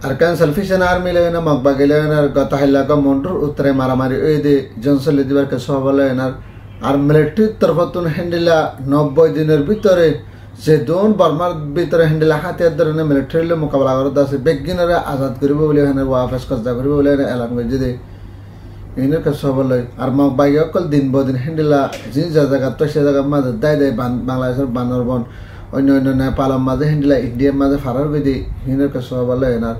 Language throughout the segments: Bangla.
Arkan Salvation Army lena Makbagelenar Gotahilaka Mondur Utre Maramari Ede Johnson Lidiver Kasovalenar আর মিলিটারি তরফতুন হ্যান্ডেলা 90 দিনের ভিতরে যে দোন বার্মার ভিতরে হ্যান্ডেলা হাতিয়ার ধরে মিলিটারিলে মোকাবিলা করতে আছে বেগিনারে আজাদ করবে বলে এখানে ওয়াফেস কজা করবে বলে এলান করে দিয়ে ইনের কাছে বলে আর মক বাইকে অকল দিন বদিন হ্যান্ডেলা যে জায়গা তো সে জায়গার মাঝে দায় দেয় বাংলাদেশের বান্দরবন অন্য অন্য নেপালের মাঝে হ্যান্ডেলা ইন্ডিয়ার মাঝে ফারার করে দিয়ে ইনের কাছে বলে এনার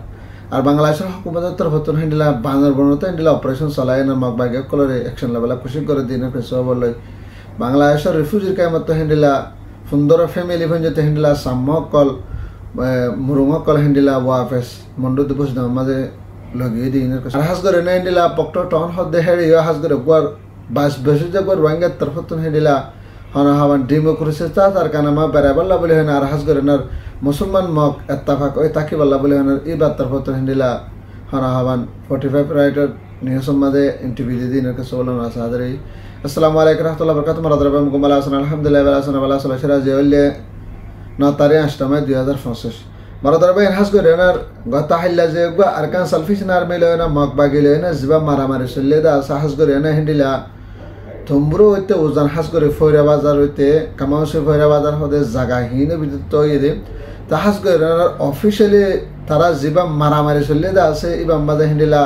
আর বাংলাদেশের হুকুমতের তরফতুন হ্যান্ডেলা বান্দরবনতে হ্যান্ডেলা অপারেশন চালায় না মক বাইকে অকলরে অ্যাকশন লেভেলা খুশি করে দিয়ে ইনের কাছে বলে বাংলাদেশের রিফিউজির কামত হ্যান্ডেলা সুন্দর ফ্যামিলি ভঞ্জতে হ্যান্ডেলা সাম্যকল মুরুঙকল হ্যান্ডেলা ওয়াফেস মন্ডু দিবস মাঝে লাগিয়ে দিই আর হাজ করে না হ্যান্ডেলা পক্ট টন হদে হেড়ে হাজ করে গুয়ার বাস বেশি যে গুয়ার রোহিঙ্গার তরফতুন হ্যান্ডেলা হন হাওয়ান ডেমোক্রেসি তার কানামা বেড়াবাল্লা বলে হেন আর হাজ করে নার মুসলমান মক এত্তাফাক ওই তাকিবাল্লা বলে হেন ইবার তরফতুন হ্যান্ডেলা হন হাওয়ান 45 রাইটার নিউজের মাঝে ইন্টারভিউ দিয়ে দিন কাছে বললাম আসাদারি আসসালামু আলাইকুম রাহমাতুল্লাহি ওয়া বারাকাতুহু মারাদারাবাম গুমালা হাসান আলহামদুলিল্লাহ ওয়া হাসান ওয়া সাল্লাল্লাহু আলাইহি ওয়া সাল্লাম 9 তারিখ 8 মে 2065 মারাদারাবাম হাস করে নার গতা হাইলা যে আরকান সালফিশন আর্মি লয়না মক বাগিলে না জিবা মারামারি চললে দা সাহস করে না হ্যান্ডেলা থুমব্রু হইতে ওজান হাস করে ফয়রা বাজার হইতে কামাউসি ফয়রা বাজার হতে জায়গা হিনে বিদ্যুৎ তৈরি তা হাস করে অফিশিয়ালি তারা জিবা মারামারি চললে দা আছে ইবাম বাজে হ্যান্ডেলা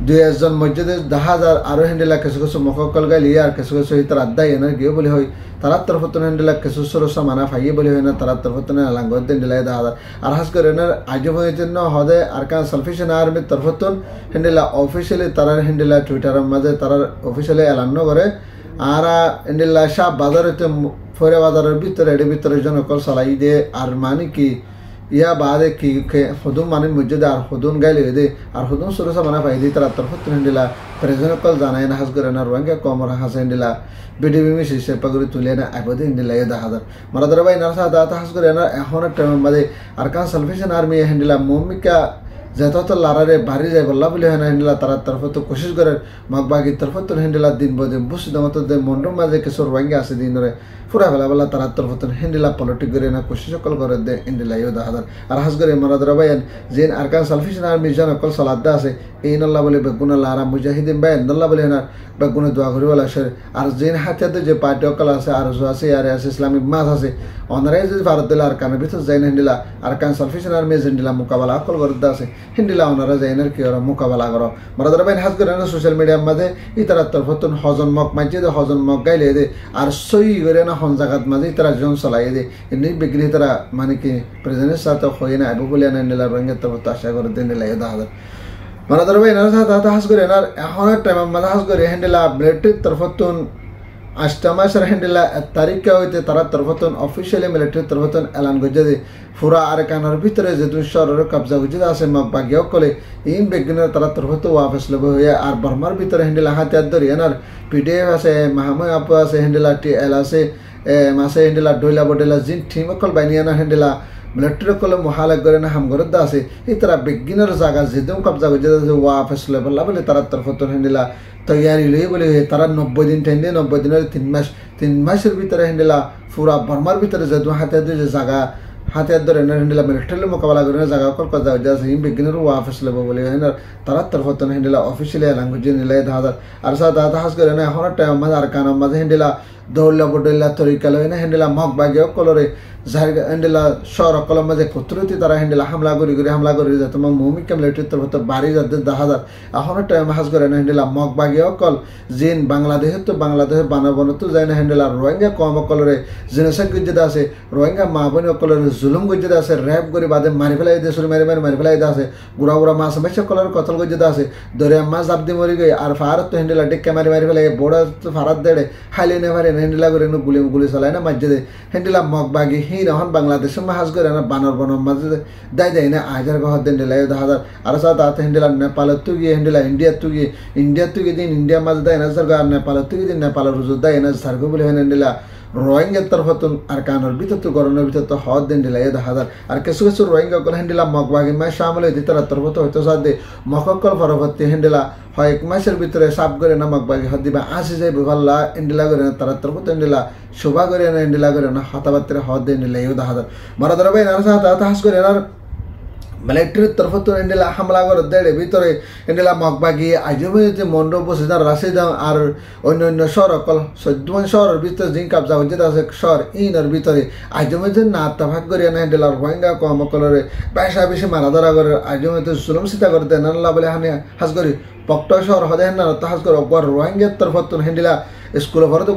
2000 জন মসজিদে 10,000 আরো হ্যান্ডেলা কিছু কিছু মককল গাইলি আর কিছু কিছু তার আদায় এনে গিয়ে বলে হয় তারা তরফতন হ্যান্ডেলা কিছু সরসা মানা ফাইয়ে বলে হয় না তারা তরফতন লাঙ্গত হ্যান্ডেলা 10,000 আর হাস করে না আজ পর্যন্ত হদে আরকান সালফিশন আর্মি তরফতন হ্যান্ডেলা অফিশিয়ালি তারা হ্যান্ডেলা টুইটারের মাঝে তারা অফিশিয়ালি এলান করে আর হ্যান্ডেলা সব বাজারেতে ফরে বাজারের ভিতরে এর ভিতরে জনকল চালাই দিয়ে আর মানে কি ইয়া বাদে কি হদুন মানে মসজিদে আর হদুন গাইলে দে আর হদুন সরসা মানা পাই দি তারা তরফতুন হ্যান্ডেলা প্রেজনকল জানায় না হাজ করে না রোহিঙ্গা কমর হাস হ্যান্ডেলা বিডিবি সে পাগড়ি তুলে না আগে হ্যান্ডেলা 10,000 মারাদার ভাই নারসা দাতা হাজ করে না এখন টাইমের মাঝে আরকান সালফিশন আর্মি হ্যান্ডেলা মমিকা যত লারারে বাড়ি যায় বল্লা বলে হয় না হ্যান্ডেলা তারা তরফত কোশিশ করে মগবাগির তরফত হ্যান্ডেলা দিন বদে বুঝতে মতো মন্ডর মাঝে কিছু রোহিঙ্গা আছে দিন ধরে পুরা বেলা বেলা তারা তরফত হ্যান্ডেলা পলিটিক করে না কোশিশ সকল করে দে হ্যান্ডেলা 10,000 আর হাজ করে মারাদার ভাই যেন আরকান সালফিশন আর্মি জন অকল সালাদা আছে এই নল্লা বলে বেগুনা লারা মুজাহিদিন ভাই নল্লা বলে না বেগুনে দোয়া করি বলা সে আর যেন হাতে যে পার্টি অকল আছে আর আছে আর আছে ইসলামিক মাস আছে অনারাই যদি ভারত দিলে আর কানের ভিতর যাই না হ্যান্ডেলা আরকান সালফিশন আর্মি হ্যান্ডেলা মোকাবেলা অকল করতে আছে হ্যান্ডেলা ওনারা যাইনের কি ওরা মোকাবেলা করো মারাদার ভাই হাজ করে না সোশ্যাল মিডিয়ার মাঝে ইতারা তরফতুন হজন মক মাঝে হজন মক গাইলে দে আর সই করে না হন জায়গাত মাঝে তারা জন চলাই দে এমনি বিক্রি তারা মানে কি প্রেজেন্টের সাথে হয়ে না আবু বলে হ্যান্ডেলা রোহিঙ্গা তরফত আশা করে দেন হ্যান্ডেলা 10,000 মারাদার ভাই এনার সাথে হাজ করে এনার এখন টাইম মাঝে হাজ করে হ্যান্ডেলা মিলিটারির তরফতুন 8 মাসের হ্যান্ডেলা তারিখে হইতে তারা তরফতুন অফিসিয়ালি মিলিটারির তরফতুন এলান করছে যে পুরা আরকানের ভিতরে যে শহরের কবজা গুজে আছে মগবাগিও কলে ইন বেগিনের তারা তরফত ওয়াফেস লব হয়ে আর বর্মার ভিতরে হ্যান্ডেলা হাতিয়ার ধরে এনার পিডিএফ আছে মাহমুদ আপু আছে হ্যান্ডেলা টিএল আছে মাসে হ্যান্ডেলা ডইলা বডেলা জিন টিম অকল বাইনিয়ানা হ্যান্ডেলা মিলিটারি কলে মহালাগ করে না হামগরত আছে এই তারা বেগিনের জায়গা যেদম কবজা গুজে ওয়াফেস লব বলে তারা তরফতুন হ্যান্ডেলা তৈয়ারি লই বলে তারা 90 দিন টেন্ডে 90 দিনের 3 মাসের ভিতরে হ্যান্ডেলা পুরা বর্মার ভিতরে যে হাতে যে জায়গা হাতে ধরে হ্যান্ডেলা মিলিটারি মোকাবেলা করে জায়গা কল কথা আছে ইন বেগিনের ওয়াফেস লব বলে তারা তরফতুন হ্যান্ডেলা অফিসিয়ালি ল্যাঙ্গুয়েজ নিলে 10,000 আর সাথে হাস করে না এখন টাইম মাঝে আর কানার মাঝে হ্যান্ডেলা দৌড়লা বডলা তরিকা লয় না হ্যান্ডেলা মগবাগিও কলরে জায়গা হ্যান্ডেলা শহর কলম মাঝে কুতুরতি তারা হ্যান্ডেলা হামলা করি যে তোমার মৌমিক মিলিটারি তরফত বাড়ি যাতে 10,000 এখন টাইম হাস করে না হ্যান্ডেলা মগবাগিও কল জিন বাংলাদেশের তো বাংলাদেশের বানাবন তো যায় না হ্যান্ডেলা রোহিঙ্গা কম কলরে জেনোসাইড গজ্জেদা আছে রোহিঙ্গা মা বোন কলরে জুলুম গজ্জেদা আছে র্যাপ করে বাদে মারি ফেলাই দিয়ে শুরু মারি ফেলাই আছে গুড়া গুড়া মাছ মেছে কলর কতল গজ্জেদা আছে দরিয়া মাছ জাপ দিয়ে মরি গই আর ফারত তো হ্যান্ডেলা ডেকে মারি ফেলাই বড় তো ফারাত দেড়ে হাইলে নে মারি হ্যান্ডেলা করে গুলি চালায় না মাঝে হ্যান্ডেলা মগবাগি হি এখন বাংলাদেশের মাছ করে না বানর বনর মাঝে দেয় না 1,000 গহ হ্যান্ডেলা 10,000 আর সাথে হ্যান্ডেলা নেপালের তু গিয়ে হ্যান্ডেলা ইন্ডিয়ার তু গিয়ে দিন ইন্ডিয়া মাঝে দেয় না সার আর নেপালের তু গিয়ে দিন নেপালের রুজু দেয় না সারগো বলে হ্যান্ডেলা রোহিঙ্গার তরফতুন আর কানের ভিতর তো গরমের ভিতর তো হদ হ্যান্ডেলা 10,000 আর কিছু কিছু রোহিঙ্গা কল হ্যান্ডেলা মগবাগি মাস সামল হইতে তারা তরফত হয়তো সাথে মককল পরবর্তী হ্যান্ডেলা হয় 1 মাসের ভিতরে সাপ করে না মগবাগি হদ দিবা আসি যায় ভাল্লা হ্যান্ডেলা করে না তারা তরফত হ্যান্ডেলা শোভা করে না হ্যান্ডেলা করে না হতাবাত্রে হদ হ্যান্ডেলা 10,000 মারাদার ভাই নার সাথে হাস করে আর মিলিটারির তরফত এন্ডিলা হামলা করে দেড়ে ভিতরে এন্ডিলা মগবাগি আজমিতে মন্ডপ বসিদার রাশিদাম আর অন্য শহর অকল 14 শহরের ভিতরে জিন কাবজা হচ্ছে আছে শহর ইনের ভিতরে আজমিতে না তাফাক করিয়া না এন্ডিলা রোহিঙ্গা কম কলরে পয়সা বেশি মারা ধরা করে আজমিতে জুলুম সিতা করে দেন আল্লাহ বলে হানি হাস করি পক্ট শহর হদে না তাহাস করে অকবার রোহিঙ্গার তরফত হেন্ডিলা স্কুলে ভরে তো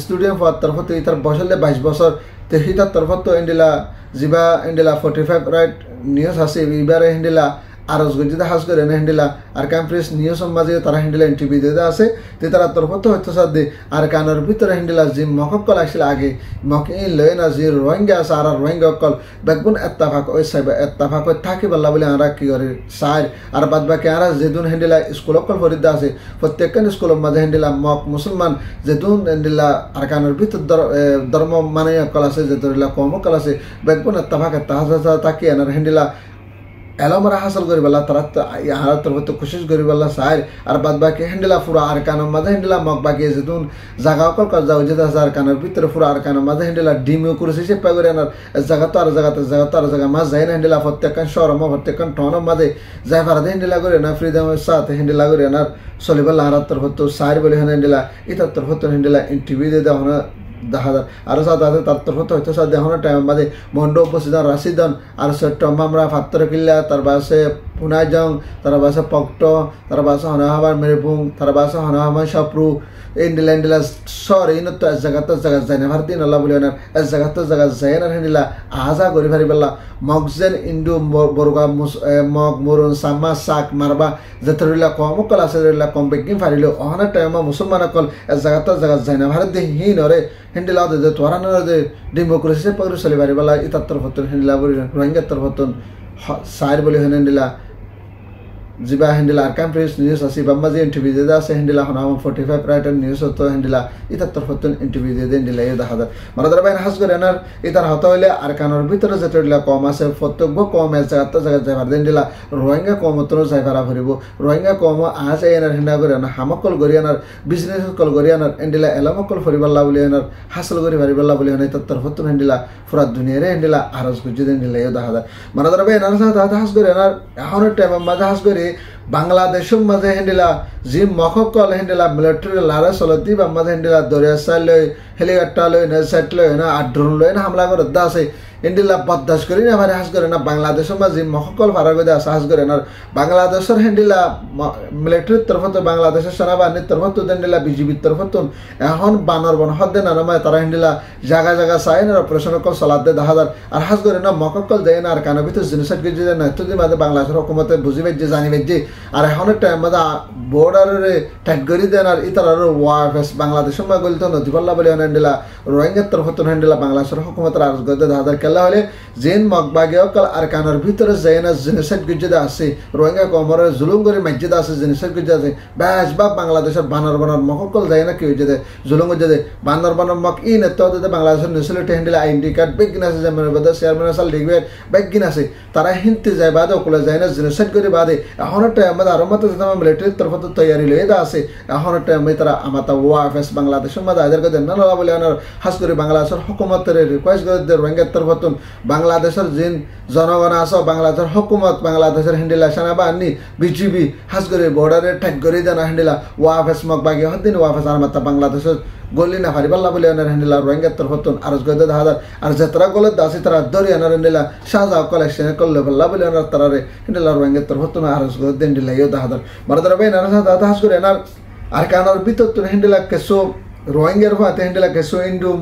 স্টুডিয়াম হওয়ার তরফত ইতার বসলে 22 বছর তে হিতার তরফত এন্ডিলা জিবা এন্ডিলা 45 রাইট নিউজ আছে ইবারে হেন্ডিলা আরজ গজিদা হাস করে না হেন্ডিলা আর ক্যাম্প্রেস নিউজ মাঝে তারা হেন্ডিলা ইন্টারভিউ দিতে আছে তে তারা তরফত হইতো সাদে আর কানের ভিতরে হেন্ডিলা জি মককল আসলে আগে মকে লয় না জি রোহিঙ্গা আছে আর রোহিঙ্গা কল বেগুন এত্তাফাক ওই সাইব এত্তাফাক থাকি বল্লা বলে আমরা কি করে সাইর আর বাদ বাকি আর যেদুন হেন্ডিলা স্কুল কল ফরিদা আছে প্রত্যেকখান স্কুলের মাঝে হেন্ডিলা মক মুসলমান যেদুন হেন্ডিলা আর কানের ভিতর ধর্ম মানে কল আছে যেদুলা কম কল আছে বেগুন এত্তাফাক তাহা থাকি আর হেন্ডিলা এলমরা হাসল করি বলা তারা ইহার তরফত কোশিশ করি বলা সাইর আর বাদ বাকি হেন্ডিলা পুরা আর কানের মাঝে হেন্ডিলা মগ বাকি যেতুন জায়গা অকল কাজ যাও যেতে আছে আর কানের ভিতরে পুরা আর কানের মাঝে হেন্ডিলা ডিমিও করেছে সে পাই করে আনার জায়গা তো আর জায়গা মাঝ যায় না হেন্ডিলা প্রত্যেকখান শহর প্রত্যেকখান টনের মাঝে যাই পারাতে হেন্ডিলা করে না ফ্রিডমের সাথে হেন্ডিলা করে আনার চলিবল্লা আর তরফত সাইর বলে হেন্ডিলা ইতার তরফত হেন্ডিলা ইন্টারভিউ দিয়ে দেওয়া দেখা যায় আরও সাথে আছে তার তরফত হয়তো সাথে দেখানোর টাইম বাদে মন্ড উপস্থিত রাশিদন আর চট্টম আমরা ফাত্তর কিল্লা তার বাসে পুনাজং তার বাসে পক্ট তার বাসে হনাহাবার মেরপুং তার বাসে হনাহাবার সাপ্রু ইন্ডিলা শহর এই তো এক জায়গা যায় না ভারতীয় নল্লা বলে না এক জায়গা যায় না হেনিলা আজা করি ভারি বললা মগজেন ইন্ডু বরগা মগ মরুন সামা শাক মারবা যেতরিলা কম কল আছে কম বেগিং ফারিল অহনা টাইম মুসলমান কল এক জায়গা যায় না ভারত হি নরে হেন্ডিলা দে তোরানোর যে ডেমোক্রেসি পগরে চলি পারি বলা ইতার তরফতন হেন্ডিলা বলি রোহিঙ্গার তরফতন সাইর বলি হেন্ডিলা জিবা হেন্ডিলা আর ক্যাম্প্রেস নিউজ আছে বাম্বাজি ইন্টারভিউ দিয়ে আছে হেন্ডিলা হনাম 45 রাইটার নিউজ হতো হেন্ডিলা ইতার তরফতন ইন্টারভিউ দিয়ে হেন্ডিলা এই দেখা যায় মারাদার বাইন হাস করে আনার ইতার হতো হইলে আর কানোর ভিতরে যেটা কম আছে প্রত্যেক কম আছে জায়গা যাইবার হেন্ডিলা রোহিঙ্গা কম তো যাইবার ভরিব রোহিঙ্গা কম আজ এনার হেন্ডা করে আনার হামকল গড়ি আনার বিজনেস কল গড়ি আনার হেন্ডিলা এলামকল ফরিবাল্লা বলি আনার হাসল করি ফারিবাল্লা বলি আনার ইতার তরফতন হেন্ডিলা পুরা দুনিয়ারে হেন্ডিলা আরজ গুজি হেন্ডিলা এই দেখা যায় মারাদার বাইন আর হাস করে আনার এখন টাইম মাঝে হাস করে বাংলাদেশের মাঝে হেন্ডিলা জি মখকল হেন্ডিলা মিলিটারি লারা চলতি বা মাঝে হেন্ডিলা দরিয়া সাইল লই হেলিকপ্টার লই না সাইট লই না আর ড্রোন লই না হামলা করে দা আছে হেন্ডিলা বদাস করি না ভারে হাস করে না বাংলাদেশের মাঝে মখকল ফারা করে আছে হাস করে না বাংলাদেশের হেন্ডিলা মিলিটারির তরফত বাংলাদেশের সেনাবাহিনীর তরফত হেন্ডিলা বিজিবির তরফত এখন বানর বন হদ্দে না নামায় তারা হেন্ডিলা জায়গা চাই না অপারেশন কল চলাতে দেখা যায় আর হাস করে না মখকল যায় না আর কানের ভিতর জিনিস গিয়ে যায় না এতদিন মাঝে বাংলাদেশের হুকুমতে বুঝি পাইছে জানি পাইছে আর এখনের টাইম মাঝে বর্ডারে টাইট করে দেন আর ইতার ওয়ারফেস বাংলাদেশের মা গলিত নদীপাল্লা বলে হেন্ডিলা রোহিঙ্গার তরফত হেন্ডিলা বাংলাদেশের হুকুমতের আরজ গদে দেখা যায় কেলা হলে জেন মগবাগে অকল আর কানের ভিতরে যায় না জিনিসের গিয়ে আছে রোহিঙ্গা কমরে জুলুম করে মসজিদ আছে জিনিসের গিয়ে আছে ব্যাস বা বাংলাদেশের বানর মকল যায় না কি হয়ে যায় জুলুম হয়ে যায় বানর মক ই নেতা বাংলাদেশের নিউজিল্যান্ড হেন্ডিলা আইডি কার্ড বেগিন আছে যেমন চেয়ারম্যান সাল লিখবে বেগিন আছে তারা হিন্দি যায় বাদে ওকলে যায় না জিনিসের করে বাদে এখন টাইম আরো মতো মিলিটারির তরফত তৈরি লইয়া আছে এখন টাইম তারা আমার ওয়াফেস বাংলাদেশের মাঝে আদার করে না বলে হাস করে বাংলাদেশের হুকুমতের রিকোয়েস্ট করে রোহিঙ্গার তরফতুন বাংলাদেশের জিন জনগণ আস বাংলাদেশের হুকুমত বাংলাদেশের হেন্ডিলা সেনাবাহিনী বিজিবি হাস করে বর্ডারে ঠেক করে দেন হেন্ডিলা ওয়াফেস মগবাগি হদিন ওয়াফেস আর মাত্রা বাংলাদেশের গলি না ফারিবাল্লা বলে আনার হেন্ডিলা রোহিঙ্গার তরফতুন আরজ গদে দেখা যায় আর যাত্রা গলত আছে তারা দরি আনার হেন্ডিলা শাহজাহ কালেকশন করলে বল্লা বলে আনার তারারে হেন্ডিলা রোহিঙ্গার তরফতুন আরজ গদে হেন্ডিলা ইও দেখা যায় মারাদার বাইন আর সাথে হাস করে আনার আর কানার ভিতর হেন্ডিলা কেসো রোহিঙ্গার হাতে হেন্ডিলা কেসো ইন্ডু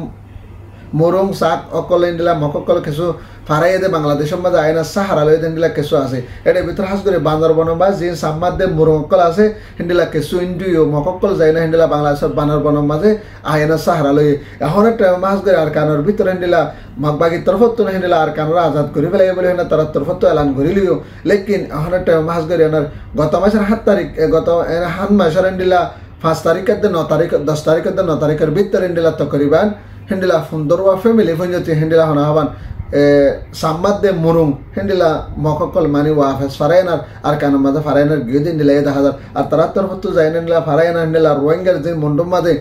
মরুং শাক অকল হেন্ডিলা মককল কেসো ফারাই দে বাংলাদেশের মাঝে আয়না সাহারা লই হেন্ডিলা কেসো আছে এটার ভিতর হাস করে বান্দরবন বা যে সাম্মাদ দে মরুং অকল আছে হেন্ডিলা কেসো ইন্ডিও মককল যায় না হেন্ডিলা বাংলাদেশের বান্দরবন মাঝে আয়না সাহারা লই এখন একটা মাস করে আর কানোর ভিতর হেন্ডিলা মগবাগির তরফত হেন্ডিলা আর কানোরা আজাদ করে ফেলে বলে হেনা তারা তরফত এলান করে লিও লেকিন এখন একটা মাস করে এনার গত মাসের 7 তারিখ গত 7 মাসের হেন্ডিলা 5 তারিখের 9 তারিখ 10 তারিখের 9 তারিখের ভিতর হেন্ডিলা তকরিবান হেন্ডিলা ফুন্দরওয়া ফ্যামিলি ফঞ্জতি হেন্ডিলা হনা হবান সাম্মাদ দে মুরুং হেন্ডিলা মককল মানি ওয়াফেস ফারায়নার আর কানোর মাঝে ফারায়নার গিয়ে হেন্ডিলা দেখা যায় আর তারা তরফত যায় হেন্ডিলা ফারায়না হেন্ডিলা রোহিঙ্গার যে মন্ডপ মাঝে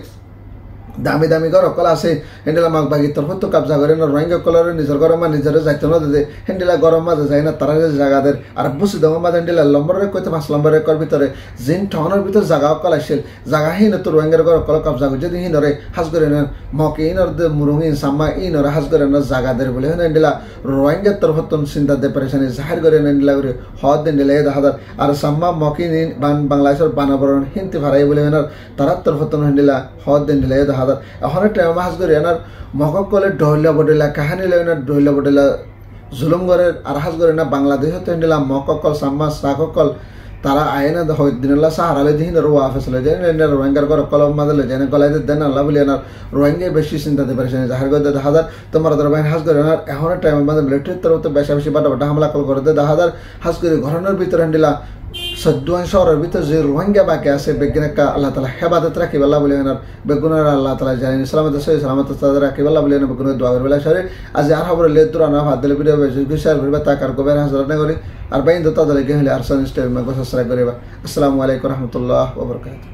দামি দামি ঘর অকল আছে হেন্ডেলা মাঘ বাগির তরফ তো কাবজা করে না রোহিঙ্গা কলরে নিজের গরম মা নিজের যাইতে না দে হেন্ডেলা গরম মাঝে যায় না তারা জায়গাদের আর বুঝি দম মাঝে হেন্ডেলা লম্বরে কইতে 5 নম্বর রেকর ভিতরে জিন ঠনের ভিতর জায়গা অকল আসছিল জায়গা হিন তো রোহিঙ্গার ঘর অকল কাবজা করে যদি হিনরে হাজ করে নেন মকে ইনর দে মুরুঙ্গিন সাম্মা ইনর হাজ করে না জায়গাদের বলে হেন্ডেলা রোহিঙ্গার তরফ তো চিন্তা দে পরেশানি জাহির করে হেন্ডেলা করে হদ হেন্ডেলা এ হাজার আর সাম্মা মকে বাংলাদেশের বানাবরণ হিনতে ভাড়াই বলে হেনার তারা তরফ তো হেন্ডেলা হদ হেন্ডেলা এ হাজার এখন মাছ করে এনার মকক কলে ডহলা বডেলা কাহানি লেনার ডহলা বডেলা জুলুম করে আর হাজ করে না বাংলাদেশ হতে দিলাম মককল সাম্মা সাককল তারা আয়না দিনলা সাহারালে দিন রোয়া ফেসলে যেন রোহিঙ্গার ঘর কলম মাদলে যেন কলাই দেন আল্লাহ বলি এনার রোহিঙ্গা বেশি চিন্তাতে পারছেন জাহার করে দে হাজার তোমার দরবাই হাজ করে এনার এখন টাইম আমাদের মিলিটারির তরফ তো বেশা বেশি বাটা বাটা হামলা কল করে দে হাজার হাজ করে ঘরের ভিতরে দিলা সদ্দুয়ান শহরের ভিতরে যে রোহিঙ্গা বাকি আছে বেগিনাকা আল্লাহ তালা হেবাদত রাখিব আল্লাহ বলে এনার বেগুনের আল্লাহ তালা জানেন সালামত সালামত রাখিব আল্লাহ বলে এনার বেগুনের দোয়া করবে শরীর আজ আর খবর লে তোরা না ভাত দিলে ভিডিও বিষয় করবে তাকার কবে হাজার না করি আর বাইন তো তাদের হলে আর সাবস্ক্রাইব করবা আসসালামু আলাইকুম রহমতুল্লাহ ওয়া বারাকাতুহু।